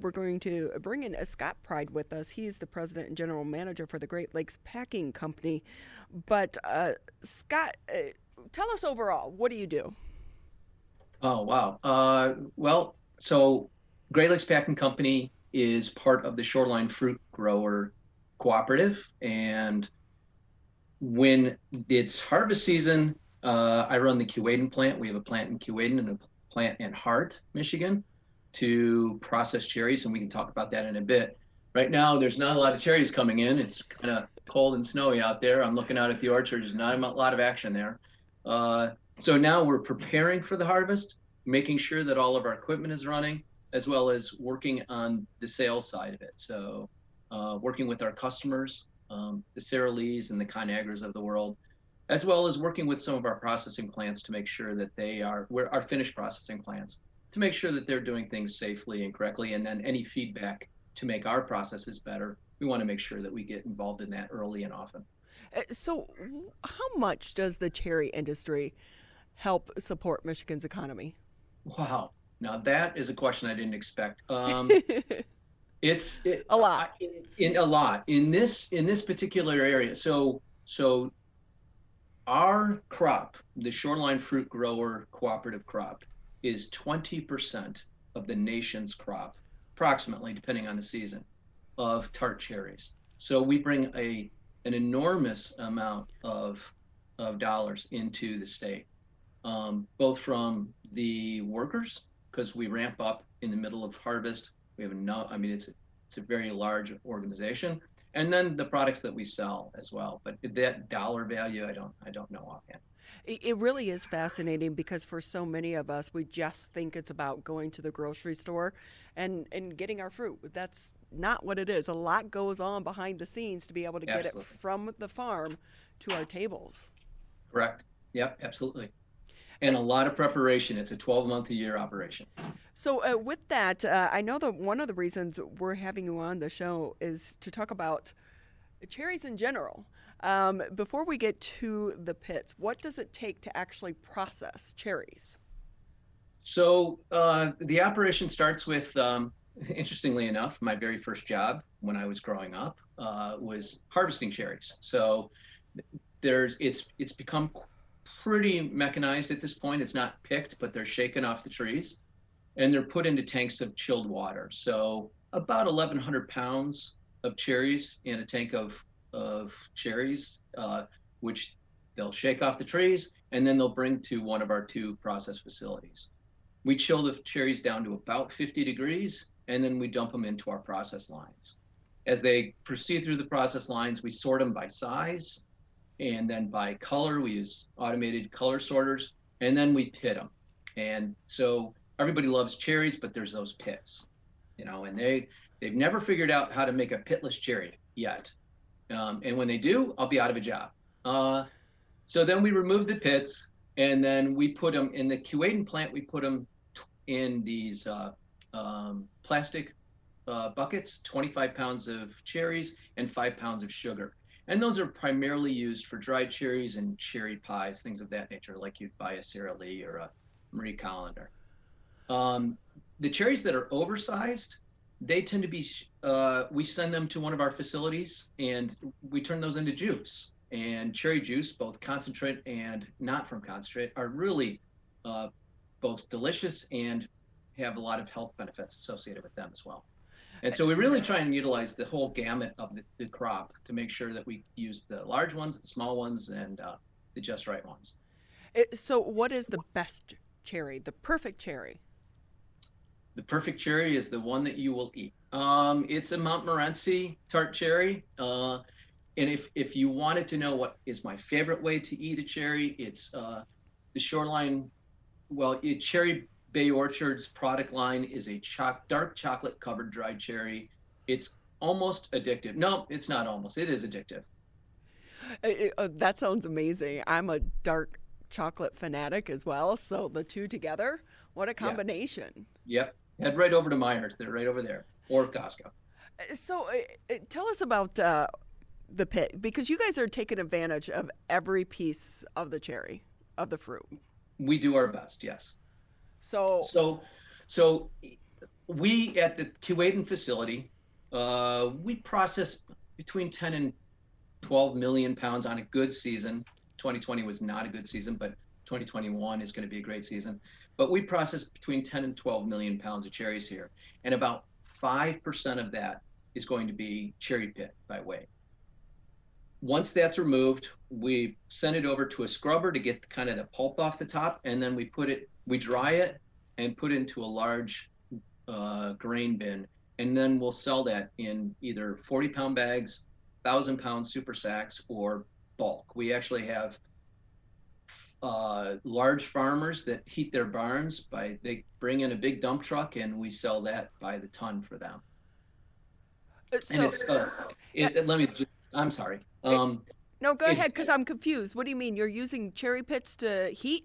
we're going to bring in Scott Pryde with us. He's the president and general manager for the Great Lakes Packing Company. But Scott, tell us overall, what do you do? Oh, wow. So Great Lakes Packing Company is part of the Shoreline Fruit Grower Cooperative. And when it's harvest season, I run the Keewaydin plant. We have a plant in Keewaydin and a plant in Hart, Michigan, to process cherries. And we can talk about that in a bit. Right now, there's not a lot of cherries coming in. It's kind of cold and snowy out there. I'm looking out at the orchards, there's not a lot of action there. So now we're preparing for the harvest, making sure that all of our equipment is running, as well as working on the sales side of it. So working with our customers, the Sara Lees and the ConAgras of the world, as well as working with some of our processing plants to make sure that we're our finished processing plants, to make sure that they're doing things safely and correctly. And then any feedback to make our processes better, we want to make sure that we get involved in that early and often. So, how much does the cherry industry help support Michigan's economy? Wow. Now that is a question I didn't expect. It's it, A lot. in a lot in this particular area. So our crop, the Shoreline Fruit Grower Cooperative crop, is 20% of the nation's crop, approximately, depending on the season, of tart cherries. So we bring an enormous amount of dollars into the state, both from the workers, because we ramp up in the middle of harvest. We have no, I mean, it's a very large organization, and then the products that we sell as well. But that dollar value, I don't know offhand. It really is fascinating because for so many of us, we just think it's about going to the grocery store and getting our fruit. That's not what it is. A lot goes on behind the scenes to be able to get it Absolutely. from the farm to our tables. Correct. Yep, absolutely. And a lot of preparation. It's a 12-month a year operation. So, with that, I know that one of the reasons we're having you on the show is to talk about cherries in general. Before we get to the pits, what does it take to actually process cherries? So the operation starts with, interestingly enough, my very first job when I was growing up was harvesting cherries. So it's become pretty mechanized at this point. It's not picked, but they're shaken off the trees and they're put into tanks of chilled water. So about 1,100 pounds of cherries in a tank of cherries, which they'll shake off the trees and then they'll bring to one of our two process facilities. We chill the cherries down to about 50 degrees and then we dump them into our process lines. As they proceed through the process lines, we sort them by size and then by color. We use automated color sorters and then we pit them. And so everybody loves cherries, but there's those pits, and they've never figured out how to make a pitless cherry yet. And when they do, I'll be out of a job. So then we remove the pits and then we put them in the Keewaydin plant. We put them in these plastic buckets, 25 pounds of cherries and 5 pounds of sugar. And those are primarily used for dried cherries and cherry pies, things of that nature, like you'd buy a Sara Lee or a Marie Callender. The cherries that are oversized, they tend to be, we send them to one of our facilities and we turn those into juice. And cherry juice, both concentrate and not from concentrate, are really both delicious and have a lot of health benefits associated with them as well. And so we really try and utilize the whole gamut of the crop to make sure that we use the large ones, the small ones, and the just right ones. So, what is the best cherry, the perfect cherry? The perfect cherry is the one that you will eat. It's a Montmorency tart cherry. And if you wanted to know what is my favorite way to eat a cherry, it's the Shoreline. Well, Cherry Bay Orchard's product line is a dark chocolate covered dried cherry. It's almost addictive. No, it's not almost. It is addictive. That sounds amazing. I'm a dark chocolate fanatic as well. So, the two together, what a Yeah. combination. Yep. Head right over to Myers. They're right over there, or Costco. So, tell us about the pit because you guys are taking advantage of every piece of the cherry, of the fruit. We do our best. Yes. So, So, so We at the Kuwaitan facility, we process between 10 and 12 million pounds on a good season. 2020 was not a good season, but 2021 is going to be a great season. But we process between 10 and 12 million pounds of cherries here, and about 5% of that is going to be cherry pit by weight. Once that's removed, we send it over to a scrubber to get kind of the pulp off the top, and then we dry it and put it into a large grain bin, and then we'll sell that in either 40-pound bags, 1,000-pound super sacks, or bulk. We actually have large farmers that heat their barns they bring in a big dump truck, and we sell that by the ton for them. And So, let me I'm sorry. it, no, go It ahead, because I'm confused. What do you mean? You're using cherry pits to heat?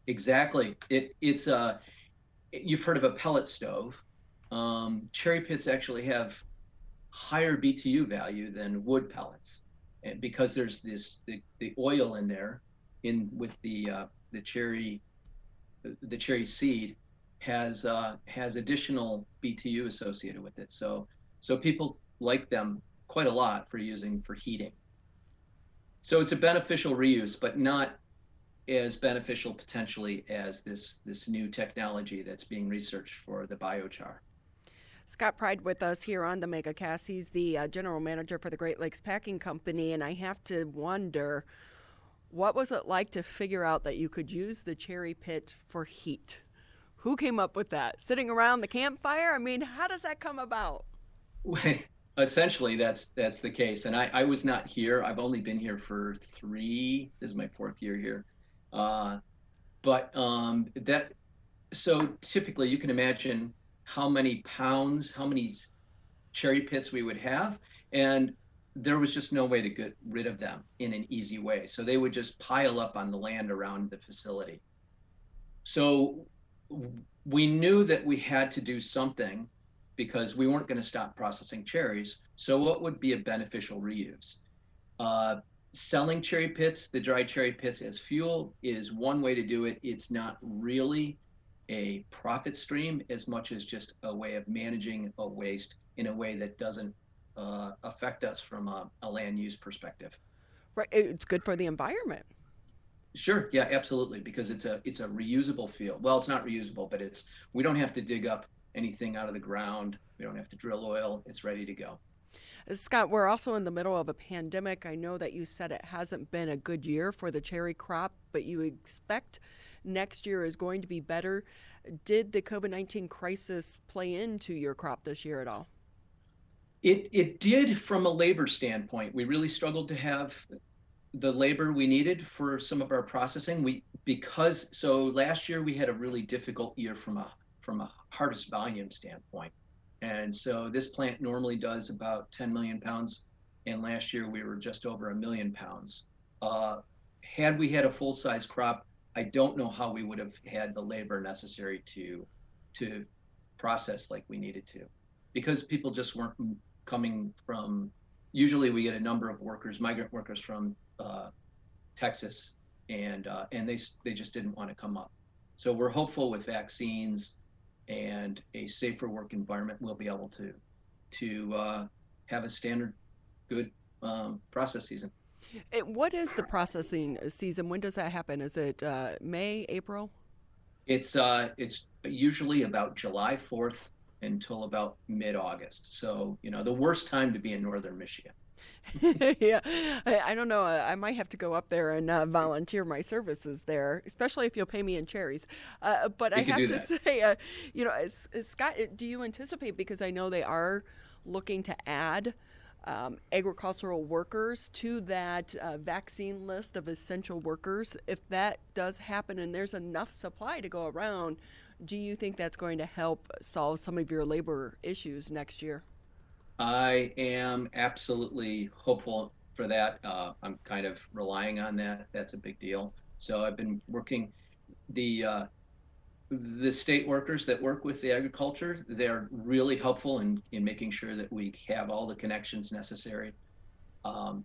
exactly. It's you've heard of a pellet stove. Cherry pits actually have higher BTU value than wood pellets, and because there's the oil in there, in with the cherry seed has additional BTU associated with it. So people like them quite a lot for using for heating. So it's a beneficial reuse, but not as beneficial potentially as this new technology that's being researched for the biochar. Scott Pryde with us here on the MegaCast. He's the general manager for the Great Lakes Packing Company, and I have to wonder, what was it like to figure out that you could use the cherry pit for heat? Who came up with that? Sitting around the campfire? I mean, how does that come about? Essentially, that's the case. And I was not here. I've only been here for this is my fourth year here. But that so typically you can imagine how many pounds, how many cherry pits we would have, and there was just no way to get rid of them in an easy way. So they would just pile up on the land around the facility. So we knew that we had to do something because we weren't going to stop processing cherries. So what would be a beneficial reuse? Selling cherry pits, the dried cherry pits as fuel is one way to do it. It's not really a profit stream as much as just a way of managing a waste in a way that doesn't affect us from a land use perspective. Right, it's good for the environment. Sure, yeah, absolutely, because it's a reusable fuel. Well, it's not reusable, but we don't have to dig up anything out of the ground. We don't have to drill oil. It's ready to go. Scott, we're also in the middle of a pandemic. I know that you said it hasn't been a good year for the cherry crop, but you expect next year is going to be better. Did the COVID-19 crisis play into your crop this year at all? It did from a labor standpoint. We really struggled to have the labor we needed for some of our processing. So last year we had a really difficult year from a harvest volume standpoint. And so this plant normally does about 10 million pounds, and last year we were just over 1 million pounds. Had we had a full-size crop, I don't know how we would have had the labor necessary to process like we needed to, because people just weren't coming from. Usually we get a number of migrant workers from Texas, and they just didn't want to come up. So we're hopeful with vaccines and a safer work environment, we'll be able to have a standard good process season. What is the processing season? When does that happen? Is it May, April? It's usually about July 4th until about mid-August. So, the worst time to be in northern Michigan. Yeah, I don't know. I might have to go up there and volunteer my services there, especially if you'll pay me in cherries. But I We could have do to that. say, Scott, do you anticipate, because I know they are looking to add agricultural workers to that vaccine list of essential workers, if that does happen and there's enough supply to go around, do you think that's going to help solve some of your labor issues next year? I am absolutely hopeful for that. I'm kind of relying on that. That's a big deal. So I've been working the the state workers that work with the agriculture. They're really helpful in making sure that we have all the connections necessary. Um,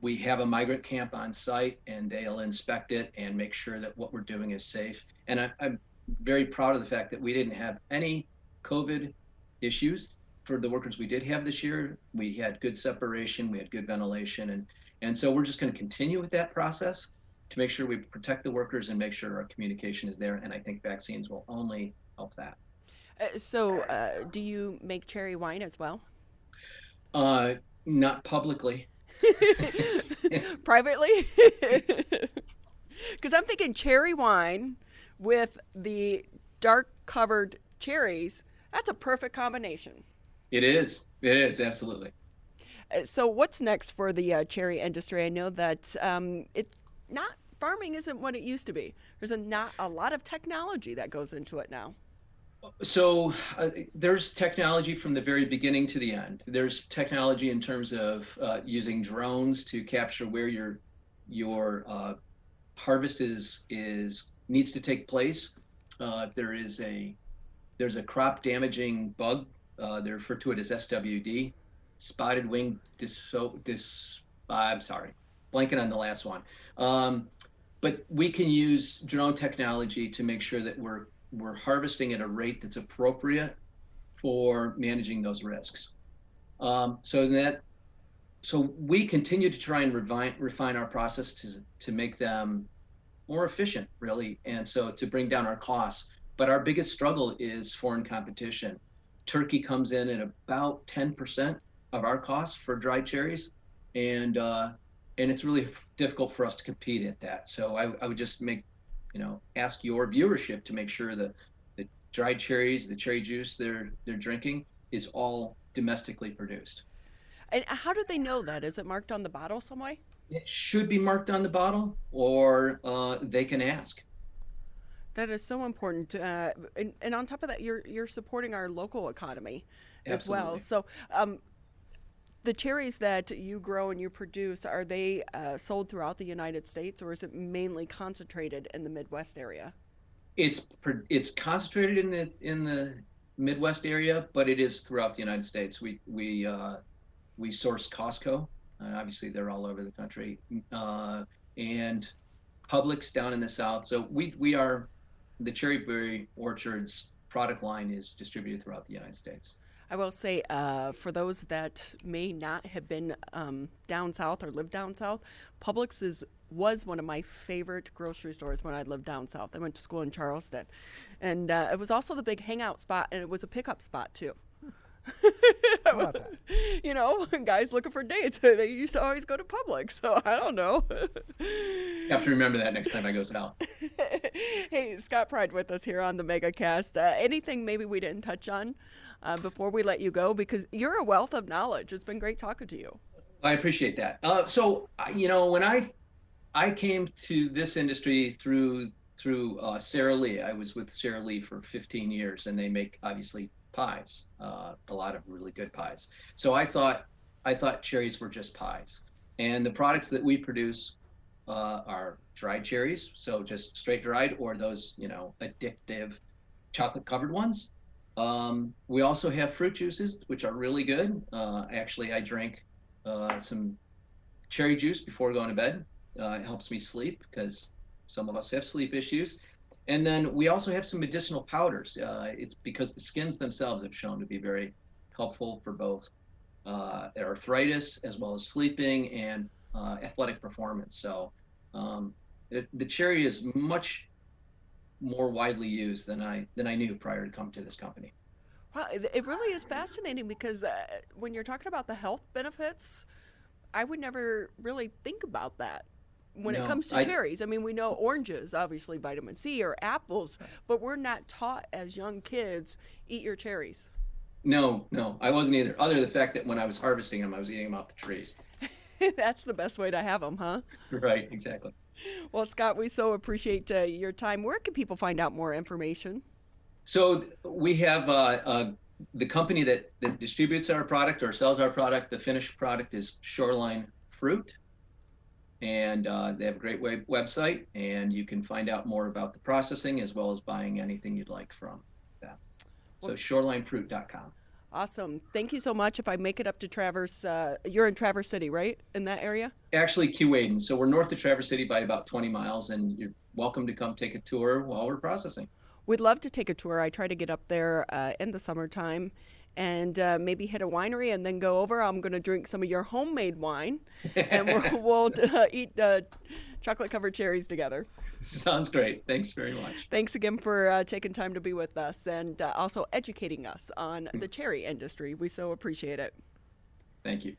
we have a migrant camp on site, and they'll inspect it and make sure that what we're doing is safe. And I'm very proud of the fact that we didn't have any COVID issues for the workers we did have this year. We had good separation, we had good ventilation, and so we're just going to continue with that process to make sure we protect the workers and make sure our communication is there. And I think vaccines will only help that. Do you make cherry wine as well? Uh, Not publicly. Privately? Because I'm thinking cherry wine with the dark covered cherries. That's a perfect combination. It is. It is absolutely. So what's next for the cherry industry? I know that it's not farming isn't what it used to be. There's not a lot of technology that goes into it now. So there's technology from the very beginning to the end. There's technology in terms of using drones to capture where your harvest is needs to take place. There's a crop damaging bug. They refer to it as SWD, spotted wing I'm sorry, blanking on the last one. But we can use drone technology to make sure that we're harvesting at a rate that's appropriate for managing those risks. So we continue to try and refine our process to make them more efficient, really, and so to bring down our costs. But our biggest struggle is foreign competition. Turkey comes in at about 10% of our costs for dried cherries, and it's really difficult for us to compete at that. So I would just ask your viewership to make sure that the dried cherries, the cherry juice they're drinking is all domestically produced. And how do they know that? Is it marked on the bottle some way? It should be marked on the bottle, or they can ask. That is so important. And on top of that, you're supporting our local economy as well. Absolutely. So the cherries that you grow and you produce, are they sold throughout the United States, or is it mainly concentrated in the Midwest area? It's concentrated in the Midwest area, but it is throughout the United States. We source Costco, and obviously they're all over the country, and Publix down in the South. So we are the Cherry Berry Orchards product line is distributed throughout the United States. I will say, for those that may not have been down south or lived down south, was one of my favorite grocery stores when I lived down south. I went to school in Charleston, and it was also the big hangout spot, and it was a pickup spot too. How about that? Guys looking for dates, they used to always go to Publix, so I don't know. You have to remember that next time I go south. Hey, Scott Pryde with us here on the MegaCast. Anything maybe we didn't touch on before we let you go? Because you're a wealth of knowledge. It's been great talking to you. I appreciate that. When I came to this industry through Sara Lee. I was with Sara Lee for 15 years, and they make obviously pies, a lot of really good pies. So I thought cherries were just pies, and the products that we produce are dried cherries, so just straight dried, or those addictive chocolate covered ones. We also have fruit juices, which are really good. Actually, I drink some cherry juice before going to bed. It helps me sleep because some of us have sleep issues. And then we also have some medicinal powders. It's because the skins themselves have shown to be very helpful for both arthritis as well as sleeping and athletic performance. So the cherry is much more widely used than I knew prior to coming to this company. Well, it really is fascinating because when you're talking about the health benefits, I would never really think about that. When it comes to cherries, I mean, we know oranges, obviously vitamin C, or apples, but we're not taught as young kids, eat your cherries. No, I wasn't either. Other than the fact that when I was harvesting them, I was eating them off the trees. That's the best way to have them, huh? Right, exactly. Well, Scott, we so appreciate your time. Where can people find out more information? So we have the company that distributes our product or sells our product. The finished product is Shoreline Fruit. And they have a great website, and you can find out more about the processing as well as buying anything you'd like from them. So shorelinefruit.com. Awesome. Thank you so much. If I make it up to Traverse, you're in Traverse City, right? In that area? Actually, Keewaydin. So we're north of Traverse City by about 20 miles, and you're welcome to come take a tour while we're processing. we'd love to take a tour. I try to get up there in the summertime and maybe hit a winery and then go over. I'm going to drink some of your homemade wine, and we'll eat chocolate-covered cherries together. Sounds great. Thanks very much. Thanks again for taking time to be with us and also educating us on the cherry industry. We so appreciate it. Thank you.